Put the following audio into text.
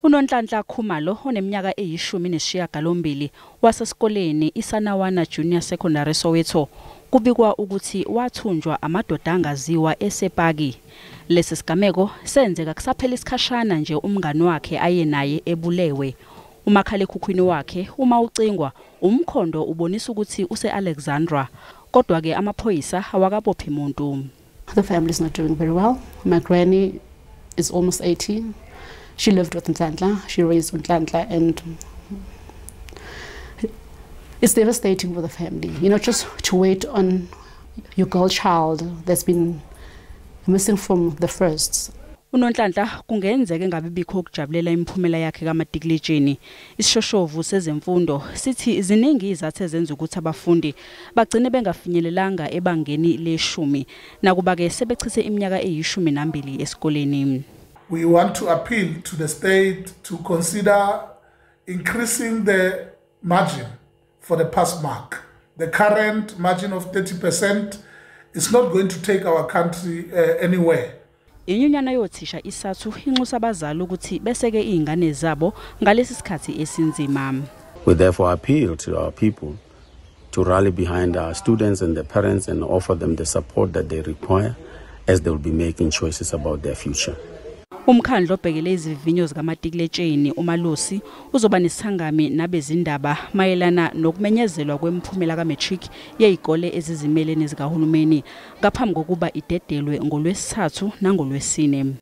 uNonhlanhla Khumalo oneminyaka eyi-18 wasesikoleni iSanawana Junior Secondary Soweto kubikwa ukuthi wathunjwa amadoda angaziwa eSepaki. Lesi sigameko senzeka kusaphela isikhashana nje umngani wakhe ayenaye ebulewe. Umakhalekhukhwini wakhe uma ucingwa umkhondo ubonisa ukuthi use-Alexandra kodwa ke amaphoyisa awakabophi muntu. The family is not doing very well. My granny is almost 80. She lived with Nhlanhla. She raised Nhlanhla, and it's devastating for the family. You know, just to wait on your girl child that's been missing from the first. uNonhlanhla kungenzeke ngabe bikho ukujabulela imiphumela yakhe kamatikuletsheni. Isishoshovu sezemfundo sithi iziningi izathu ezenza ukuthi abafundi bagcine bengafinyelelanga ebangeni le-10 nakuba ke sebechithe iminyaka eyi-12 esikoleni. We want to appeal to the state to consider increasing the margin for the pass mark. The current margin of 30% is not going to take our country anywhere. Inyunyana yothisha isathu inxusa abazali ukuthi beseke izingane zabo ngalesi sikhathi esinzima. We therefore appeal to our people to rally behind our students and their parents and offer them the support that they require as they will be making choices about their future. Umkhandlo obhekele izivinyo zikamatikuletsheni uMalusi uzoba nesangami nabezindaba mayelana nokumenyezelwa kwemiphumela kaMatric yezikole ezizimele nezikahulumeni ngaphambi kokuba idedelwe ngoLwesithathu nangoLwesine.